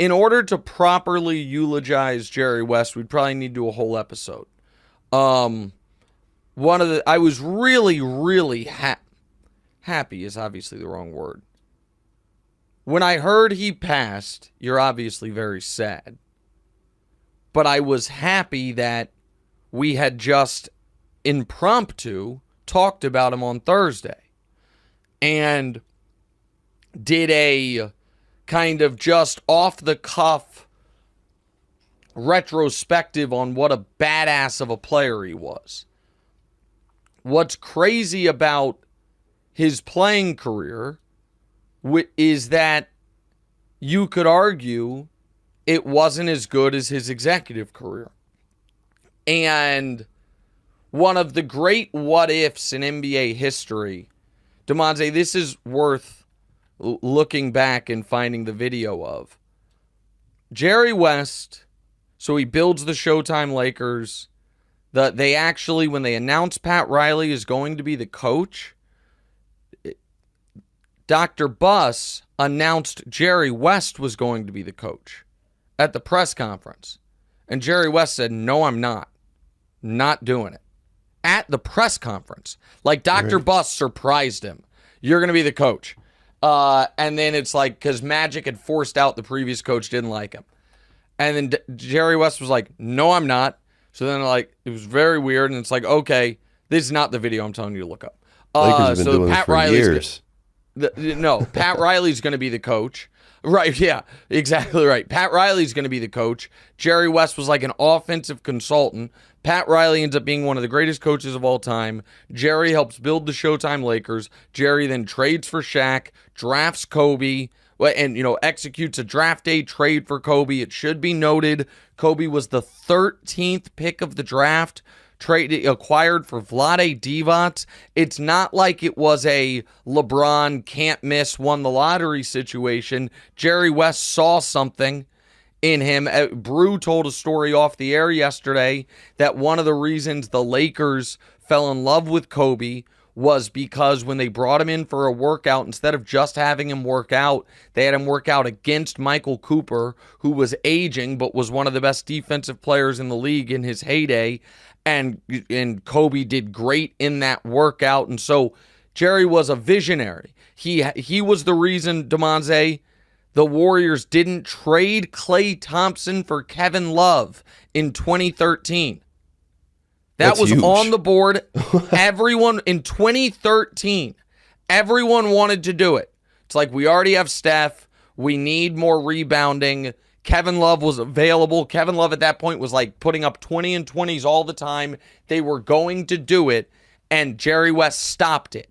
in order to properly eulogize Jerry West, we'd probably need to do a whole episode. I was really, really happy is obviously the wrong word. When I heard he passed, you're obviously very sad. But I was happy that we had just impromptu talked about him on Thursday and did a kind of just off the cuff retrospective on what a badass of a player he was. What's crazy about his playing career is that you could argue it wasn't as good as his executive career. And one of the great what-ifs in NBA history, DeMonte, this is worth looking back and finding the video of. Jerry West, so he builds the Showtime Lakers. They actually, when they announced Pat Riley is going to be the coach, Dr. Buss announced Jerry West was going to be the coach at the press conference. And Jerry West said, no, I'm not. Not doing it. At the press conference. Like Dr. Buss surprised him. You're going to be the coach. And then it's like, because Magic had forced out the previous coach, didn't like him. And then Jerry West was like, no, I'm not. So then like, it was very weird. And it's like, okay, this is not the video I'm telling you to look up. Lakers have been doing this for years. No, Pat Riley's going to be the coach. Right, yeah, exactly right. Pat Riley's going to be the coach. Jerry West was like an offensive consultant. Pat Riley ends up being one of the greatest coaches of all time. Jerry helps build the Showtime Lakers. Jerry then trades for Shaq, drafts Kobe, and, executes a draft day trade for Kobe. It should be noted, Kobe was the 13th pick of the draft, acquired for Vlade Divac. It's not like it was a LeBron can't miss, won the lottery situation. Jerry West saw something in him. Brew told a story off the air yesterday that one of the reasons the Lakers fell in love with Kobe was because when they brought him in for a workout, instead of just having him work out, they had him work out against Michael Cooper, who was aging but was one of the best defensive players in the league in his heyday. And Kobe did great in that workout. And so Jerry was a visionary. He was the reason, DeMonte, the Warriors didn't trade Klay Thompson for Kevin Love in 2013. That was huge. On the board. Everyone in 2013, everyone wanted to do it. It's like, we already have Steph. We need more rebounding. Kevin Love was available. Kevin Love at that point was like putting up 20 and 20s all the time. They were going to do it, and Jerry West stopped it.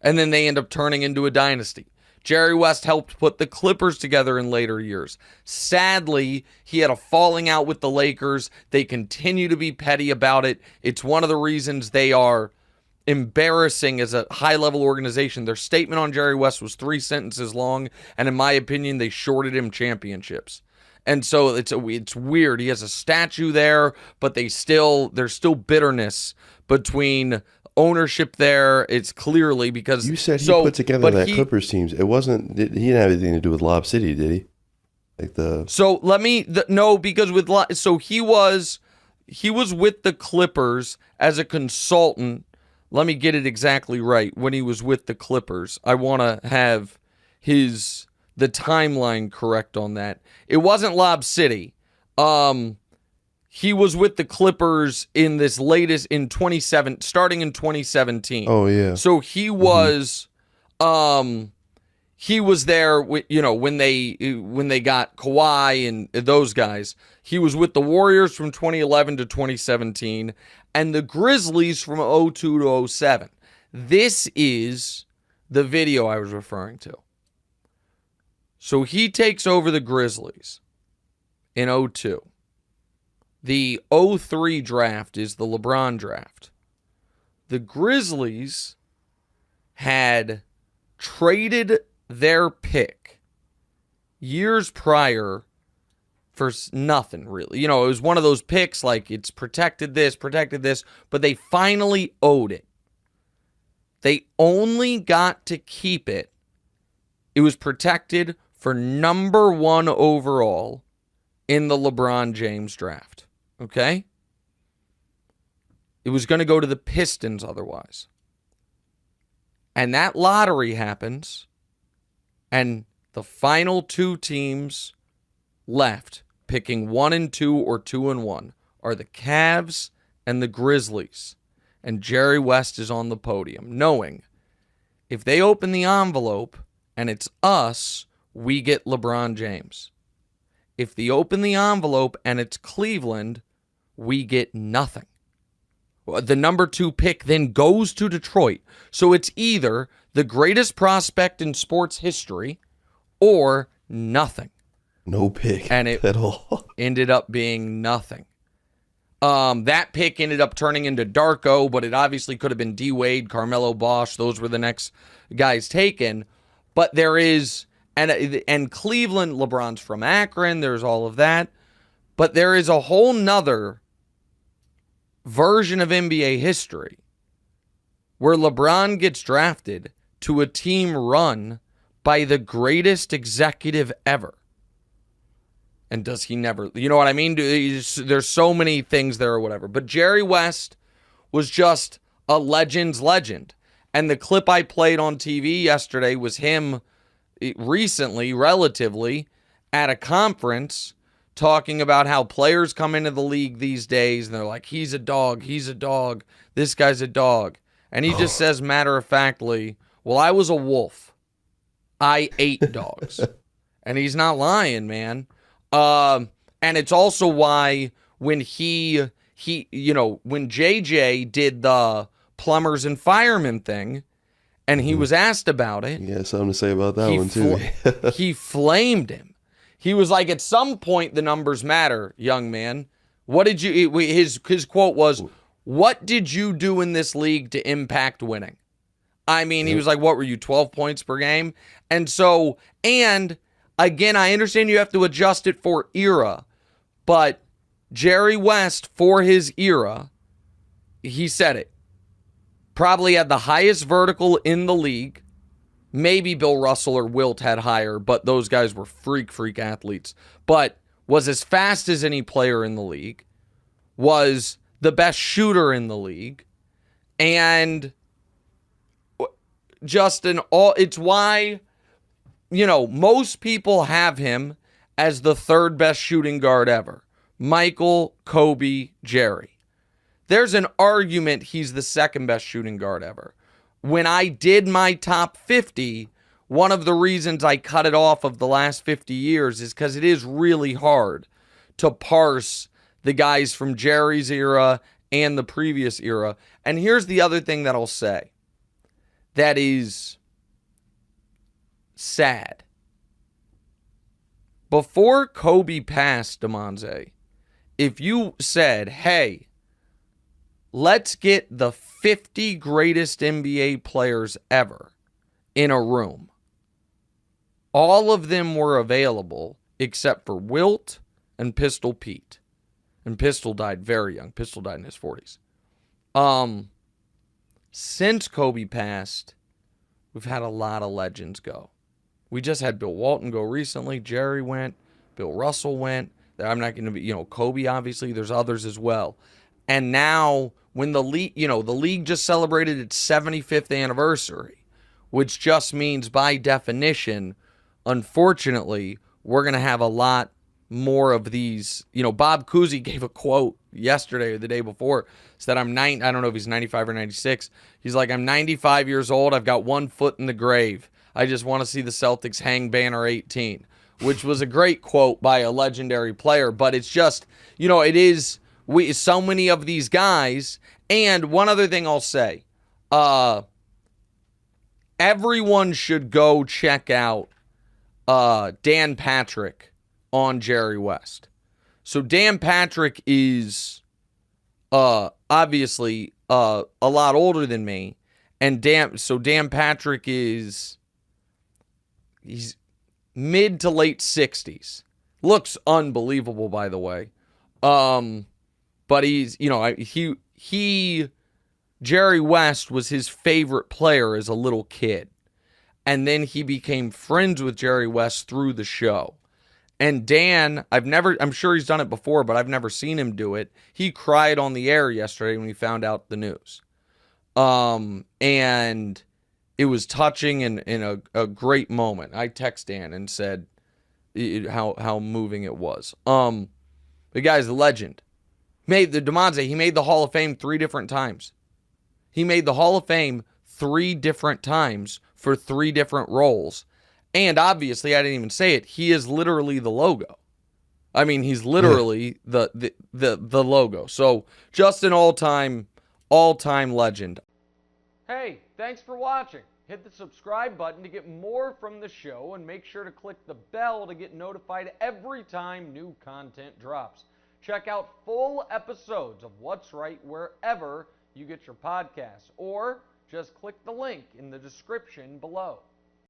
And then they end up turning into a dynasty. Jerry West helped put the Clippers together in later years. Sadly, he had a falling out with the Lakers. They continue to be petty about it. It's one of the reasons they are embarrassing as a high-level organization. Their statement on Jerry West was 3 sentences long, and in my opinion, they shorted him championships. And so it's weird. He has a statue there, but there's still bitterness between ownership there. It's clearly because you said he put together that Clippers teams. He didn't have anything to do with Lob City, did he? He was with the Clippers as a consultant. Let me get it exactly right. When he was with the Clippers, I want to have the timeline correct on that. It wasn't Lob City. He was with the Clippers in this latest starting in 2017. Oh yeah. So he was he was there when they got Kawhi and those guys. He was with the Warriors from 2011 to 2017 and the Grizzlies from 02 to 07. This is the video I was referring to. So he takes over the Grizzlies in 02. The 03 draft is the LeBron draft. The Grizzlies had traded their pick years prior for nothing, really. It was one of those picks like it's protected this, but they finally owed it. They only got to keep it. It was protected for number 1 overall in the LeBron James draft. Okay? It was going to go to the Pistons otherwise. And that lottery happens, and the final 2 teams left, picking 1 and 2 or 2 and 1, are the Cavs and the Grizzlies. And Jerry West is on the podium, knowing if they open the envelope and it's us, we get LeBron James. If they open the envelope and it's Cleveland, we get nothing. The number 2 pick then goes to Detroit. So it's either the greatest prospect in sports history or nothing. No pick and it at all. ended up being nothing. That pick ended up turning into Darko, but it obviously could have been D. Wade, Carmelo Bosch. Those were the next guys taken. But there is, and Cleveland, LeBron's from Akron. There's all of that. But there is a whole nother version of NBA history where LeBron gets drafted to a team run by the greatest executive ever. And does he never, you know what I mean? There's so many things there or whatever. But Jerry West was just a legend's legend. And the clip I played on TV yesterday was him recently, relatively, at a conference talking about how players come into the league these days and they're like, he's a dog, this guy's a dog. And he just says matter-of-factly, well, I was a wolf. I ate dogs. And he's not lying, man. And it's also why when when JJ did the plumbers and firemen thing and he was asked about it. Yeah, something to say about that one too. He flamed him. He was like, at some point the numbers matter, young man. What did you, his quote was, what did you do in this league to impact winning? I mean, he was like, what were you, 12 points per game? And so, and again, I understand you have to adjust it for era, but Jerry West, for his era, he said it, probably had the highest vertical in the league. Maybe Bill Russell or Wilt had higher, but those guys were freak athletes. But was as fast as any player in the league, was the best shooter in the league, and just it's why, most people have him as the 3rd best shooting guard ever. Michael, Kobe, Jerry. There's an argument he's the 2nd best shooting guard ever. When I did my top 50, one of the reasons I cut it off of the last 50 years is because it is really hard to parse the guys from Jerry's era and the previous era. And here's the other thing that I'll say that is sad. Before Kobe passed, DeMonze, if you said, hey, let's get the 50 greatest NBA players ever in a room, all of them were available except for Wilt and Pistol Pete. And Pistol died very young. Pistol died in his 40s. Since Kobe passed, we've had a lot of legends go. We just had Bill Walton go recently. Jerry went. Bill Russell went. I'm not going to be, Kobe, obviously. There's others as well. And now, when the league just celebrated its 75th anniversary, which just means, by definition, unfortunately, we're going to have a lot more of these. Bob Cousy gave a quote yesterday or the day before, said I don't know if he's 95 or 96. He's like, I'm 95 years old. I've got 1 foot in the grave. I just want to see the Celtics hang banner 18, which was a great quote by a legendary player. But it's just, it is so many of these guys. And one other thing I'll say, everyone should go check out Dan Patrick on Jerry West. So Dan Patrick is obviously a lot older than me, and Dan Patrick he's mid to late 60s. Looks unbelievable, by the way. But he's, Jerry West was his favorite player as a little kid. and then he became friends with Jerry West through the show. And Dan, I'm sure he's done it before, but I've never seen him do it. He cried on the air yesterday when he found out the news. And it was touching and a great moment. I text Dan and said how moving it was. The guy's a legend. He made the Hall of Fame 3 different times. He made the Hall of Fame 3 different times for 3 different roles. And obviously, I didn't even say it, he is literally the logo. I mean, he's literally the logo. So just an all-time legend. Hey, thanks for watching. Hit the subscribe button to get more from the show, and make sure to click the bell to get notified every time new content drops. Check out full episodes of What's Right wherever you get your podcasts, or just click the link in the description below.